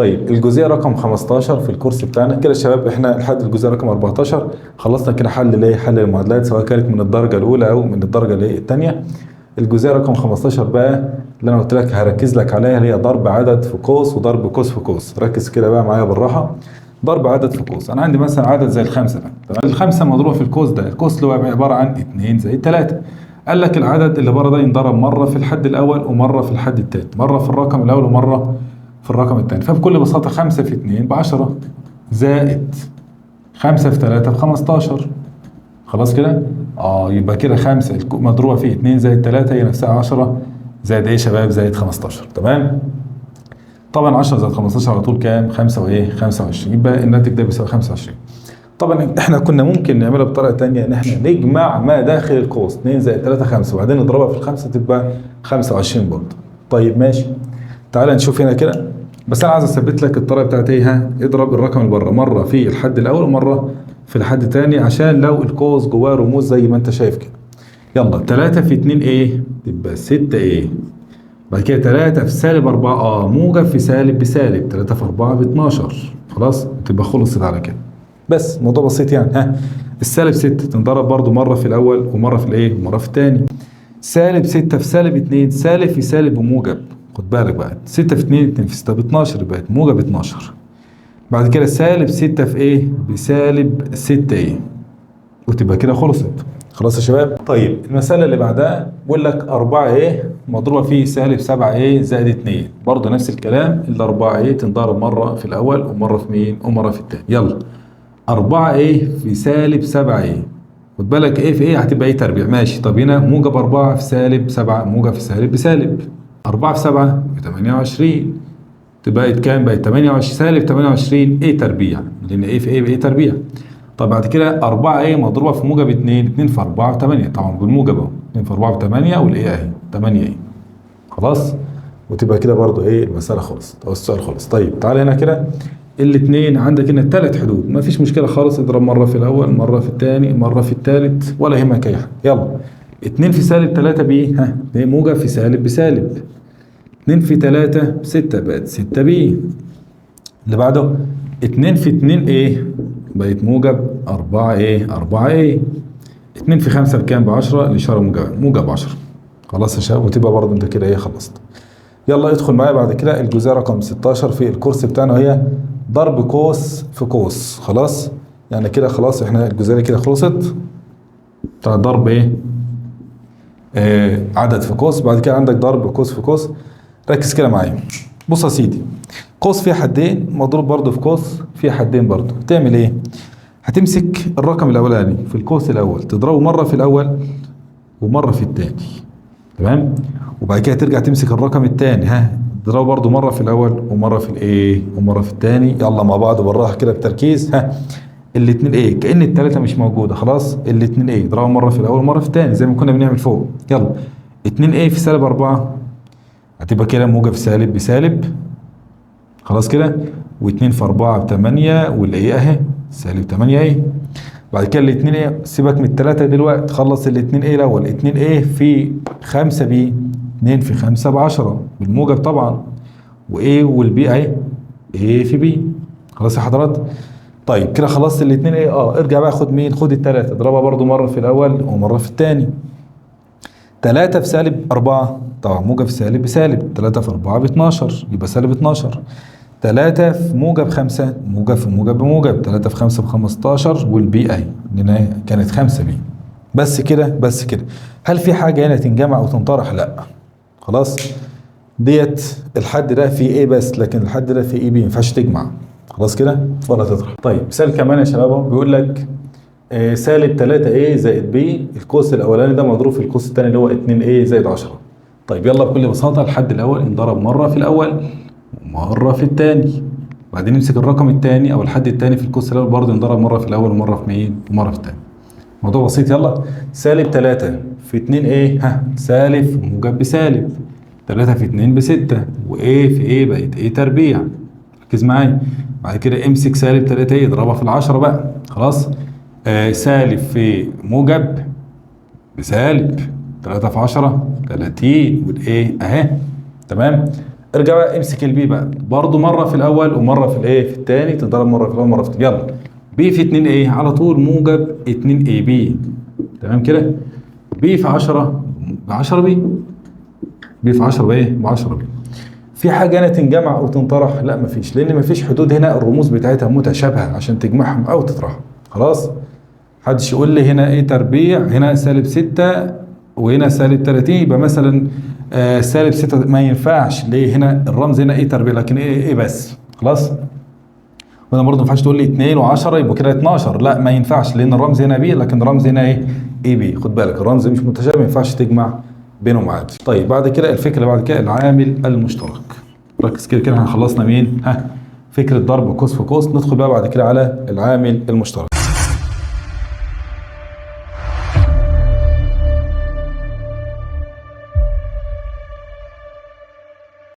طيب الجزئيه رقم 15 في الكورس بتاعنا كده يا شباب، احنا لحد الجزئيه رقم 14 خلصنا كده حل المعادلات سواء كانت من الدرجه الاولى او من الدرجه الثانيه. الجزئيه رقم 15 بقى اللي انا قلت لك هركز لك عليها، اللي هي ضرب عدد في قوس وضرب قوس في قوس. ركز كده بقى معايا بالراحه. ضرب عدد في قوس، انا عندي مثلا عدد زي الخمسه ده، تمام؟ الخمسه مضروبه في القوس ده، القوس اللي هو عباره عن 2 زائد 3. قال لك العدد اللي بره ده ينضرب مره في الحد الاول ومره في الحد الثاني، مره في الرقم الاول ومره في الرقم الثاني. فبكل بساطه 5 في 2 ب 10 زائد 5 في 3 ب 15. خلاص كده؟ يبقى كده 5 مضروبه في 2 زائد 3 هي نفسها 10 زائد ايه يا شباب؟ زائد 15. تمام؟ طبعا 10 زائد 15 على طول كام؟ 5 وايه؟ 25. يبقى الناتج ده بيساوي 25. طبعا احنا كنا ممكن نعملها بطريقه ثانيه، ان احنا نجمع ما داخل القوس 2 زائد 3 5 وبعدين نضربها في الخمسه تبقى 25 برضه. طيب ماشي، تعالى نشوف هنا كده. بس انا عايز اثبت لك الطريقه بتاعتي ايه. اضرب الرقم اللي بره مره في الحد الاول ومره في الحد الثاني عشان لو القوس جواه رموز زي ما انت شايف كده. يلا 3 في 2 ايه؟ تبقى 6 ايه. بعد كده 3 في سالب 4 موجب في سالب بسالب، 3 في 4 ب 12. خلاص تبقى خلصت على كده. بس موضوع بسيط يعني. السالب 6 تنضرب برضو مره في الاول ومره في الايه؟ ومره في الثاني. سالب 6 في سالب 2 سالب في سالب وموجب. خد بالك بقى 6 في 2 2 في 6 ب 12 بقت موجب 12. بعد كده سالب 6 في ايه؟ بسالب 6 ايه. وتبقى كده خلصت. خلاص يا شباب. طيب المسألة اللي بعدها بيقول لك 4 ايه مضروبة في سالب 7 ايه زائد 2. برضه نفس الكلام، ال 4 ايه تنضرب مرة في الأول ومرة في مين؟ ومرة في التاني. يلا 4 ايه في سالب 7 ايه. خد بالك ايه في ايه هتبقى ايه تربيع. ماشي. طب هنا موجب 4 في سالب 7 موجب في سالب بسالب. 4 في 7 ب 28. تبقى كام؟ بقت 28 سالب 28 ايه تربيع، لأن ايه في ايه بايه تربيع. طب بعد كده 4 ايه مضروبه في موجب 2 2 في 4 ب 8. طبعا بالموجب اهو 2 في 4 ب 8 والايه اهي 8 ايه. خلاص. وتبقى كده برضو ايه المساله خلصت او السؤال خلص. طيب تعالى هنا كده الاثنين عندك هنا 3 حدود، ما فيش مشكله خالص. اضرب مره في الاول مره في الثاني مره في الثالث ولا يهمك اي حاجه. يلا 2 في سالب 3 بايه؟ موجب في سالب بسالب. 2 في 3 ب 6 بقت 6 بي. اللي بعده 2 في 2 ايه؟ بقت موجب 4 ايه 4 ايه. 2 في 5 بكام؟ ب 10. الاشاره موجب 10. خلاص يا شباب. وتبقى برضه انت كده ايه خلصت. يلا ادخل معايا بعد كده الجزئيه رقم 16 في الكورس بتاعنا، وهي ضرب قوس في قوس. خلاص يعني كده خلاص احنا الجزئيه كده خلصت بتاع ضرب ايه؟ عدد في قوس. بعد كده عندك ضرب قوس في قوس. ركز كده معايا. بص يا سيدي، قوس فيه حدين مضروب برضه في قوس فيه حدين برضه. تعمل ايه؟ هتمسك الرقم الاولاني في القوس الاول تضربه مره في الاول ومره في الثاني، تمام؟ وبعد كده ترجع تمسك الرقم الثاني تضربه برضه مره في الاول ومره في الايه ومره في الثاني. يلا مع بعض بالراحه كده بتركيز. الاثنين ايه كأن الثلاثه مش موجوده. خلاص الاثنين ايه اضربه مره في الاول ومره في الثاني زي ما كنا بنعمل فوق. يلا 2 ايه في سالب 4 هتبقى كده موجب في سالب بسالب. خلاص كده. و2 في 4 ب 8 والايه اهي سالب 8 ايه. بعد كده الاثنين ايه سيبك من الثلاثه دلوقتي، خلص الاثنين ايه الاول. 2 ايه في 5 بي. 2 في 5 ب 10 بالموجب طبعا. وايه والبي اهي ايه في بي. خلاص يا حضرات. طيب كده خلصت الاثنين ايه. ارجع بقى خد مين؟ خد الثلاثه اضربها برضو مره في الاول ومره في الثاني. 3 في سالب 4 طبعا موجب في سالب بسالب. 3 في 4 ب 12 يبقى سالب 12. 3 في موجب 5 موجب في موجب بموجب. 3 في 5 ب 15 والبي اي لان كانت 5 بي. بس كده بس كده. هل في حاجه هنا تنجمع او تنطرح؟ لا. خلاص ديت الحد ده فيه ايه بس، لكن الحد ده فيه ايه بي ما ينفعش تجمع. خلاص كده ولا تطرح. طيب مثال كمان يا شباب بيقول لك سالب 3 ايه زائد بي. القوس الاولاني ده مضروب في القوس الثاني اللي هو 2 ايه زائد 10. طيب يلا بكل بساطه الحد الاول انضرب مره في الاول ومره في الثاني. بعدين نمسك الرقم الثاني او الحد الثاني في القوس الاول برضه ينضرب مره في الاول ومره في مين ومره في الثاني. موضوع بسيط. يلا سالب 3 في 2 ايه سالب موجب بسالب. 3 في 2 ب 6 وايه في ايه بقت ايه تربيع. ركز معايا. بعد كده امسك سالب 3 ايه اضربها في العشرة بقى. خلاص سالب في موجب بسالب. 3 في 10 30 والايه اهي. تمام. ارجع بقى امسك البي بقى برضه مره في الاول ومره في الايه في الثاني، تضرب مره في الاول مره في الثاني. يلا بي في 2 ايه على طول موجب 2 اي بي. تمام كده. بي في 10 ب 10 بي. بي في 10 بايه؟ ب 10 بي. في حاجه هنا تنجمع او تنطرح؟ لا مفيش، لان مفيش حدود هنا الرموز بتاعتها متشابهه عشان تجمعهم او تطرحهم. خلاص. محدش يقول لي هنا ايه تربيع، هنا سالب 6 وهنا سالب 30 يبقى مثلا سالب 6 ما ينفعش. ليه؟ هنا الرمز هنا ايه تربيع لكن ايه بس. خلاص. وهنا برضه ما ينفعش تقول لي 2 و10 يبقى كده 12، لا ما ينفعش لان الرمز هنا بي لكن الرمز هنا ايه بي. خد بالك الرمز مش متشابه ما ينفعش تجمع بينهم عادي. طيب بعد كده الفكره اللي بعد كده العامل المشترك. ركز كده احنا خلصنا مين؟ ها فكره ضرب قوس في قوس. ندخل بقى بعد كده على العامل المشترك.